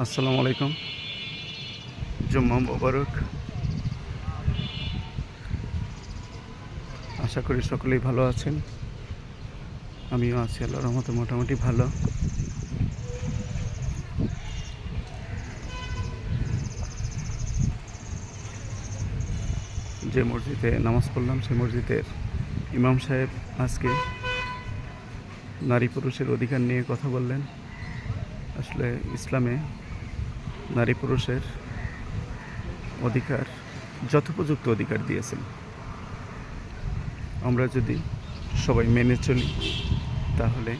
আসসালামু আলাইকুম। জুম্মা মোবারক। আশা করি সকলেই ভালো আছেন। আমিও আছি আল্লাহর রহমতে মোটামুটি ভালো। যে মসজিদে নামাজ পড়লাম সেই মসজিদের ইমাম সাহেব আজকে নারী পুরুষের অধিকার নিয়ে কথা বললেন। আসলে ইসলামে নারী পুরুষের অধিকার যথোপযুক্ত অধিকার দিয়েছেন। আমরা যদি সবাই মেনে চলি তাহলে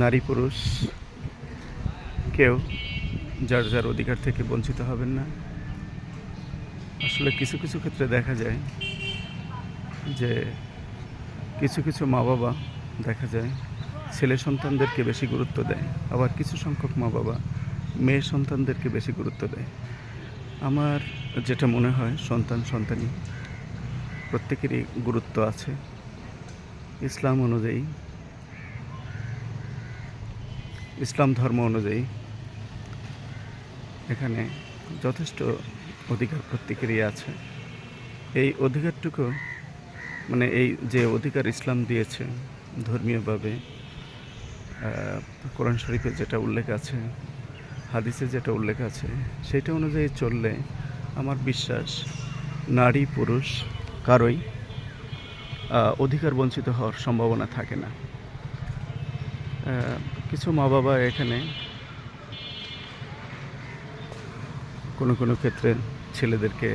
নারী পুরুষ কেউ যার যার অধিকার থেকে বঞ্চিত হবেন না। আসলে কিছু কিছু ক্ষেত্রে দেখা যায় যে কিছু কিছু মা বাবা দেখা যায় ছেলে সন্তানদেরকে বেশি গুরুত্ব দেয়, আবার কিছু সংখ্যক মা বাবা মেয়ে সন্তানদেরকে বেশি গুরুত্ব দেয়। আমার যেটা মনে হয় সন্তানই প্রত্যেকেরই গুরুত্ব আছে। ইসলাম অনুযায়ী, ইসলাম ধর্ম অনুযায়ী এখানে যথেষ্ট অধিকার প্রত্যেকেরই আছে। এই অধিকারটুকু এই যে অধিকার ইসলাম দিয়েছে ধর্মীয়ভাবে, কোরআন শরীফে যেটা উল্লেখ আছে, হাদিসে যেটা উল্লেখ আছে, সেটা অনুযায়ী চললে আমার বিশ্বাস নারী পুরুষ কারোই অধিকার বঞ্চিত হওয়ার সম্ভাবনা থাকে না। কিছু মা বাবা এখানে কোনো কোনো ক্ষেত্রে ছেলেদেরকে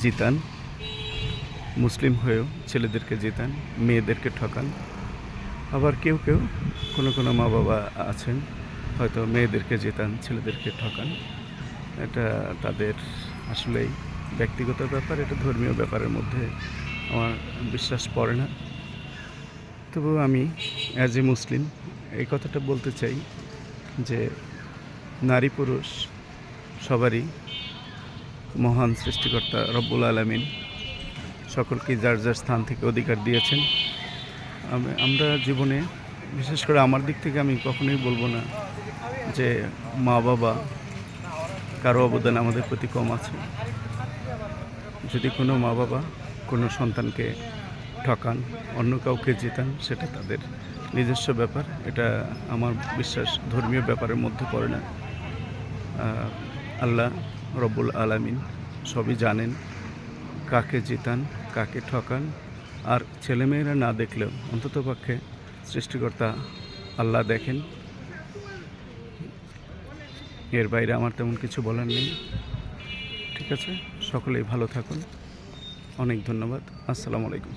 জিতান, মুসলিম হয়েও ছেলেদেরকে জিতান, মেয়েদেরকে ঠকান। আবার কেউ কেউ কোনো মা বাবা আছেন হয়তো মেয়েদেরকে জেতান, ছেলেদেরকে ঠকান। এটা তাদের আসলেই ব্যক্তিগত ব্যাপার, এটা ধর্মীয় ব্যাপারের মধ্যে আমার বিশ্বাস পড়ে না। তবু আমি অ্যাজ এ মুসলিম এই কথাটা বলতে চাই যে নারী পুরুষ সবারই মহান সৃষ্টিকর্তা রব্বুল আলামিন সকলকে যার যার স্থান থেকে অধিকার দিয়েছেন। আমরা জীবনে বিশেষ করে আমার দিক থেকে আমি কখনোই বলবো না যে মা বাবা কারো অবদান আমাদের প্রতি কম আছে। যদি কোনো মা বাবা কোনো সন্তানকে ঠকান, অন্য কাউকে জেতান, সেটা তাদের নিজস্ব ব্যাপার। এটা আমার বিশ্বাস ধর্মীয় ব্যাপারের মধ্যে পড়ে না। আল্লাহ রব্বুল আলামিন সবই জানেন, কাকে জেতান, কাকে ঠকান। আর ছেলেমেয়েরা না দেখলেও অন্ততপক্ষে সৃষ্টিকর্তা আল্লাহ দেখেন। এর বাইরে আমার তেমন কিছু বলার নেই। ঠিক আছে, সকলেই ভালো থাকুন। অনেক ধন্যবাদ। আসসালামু আলাইকুম।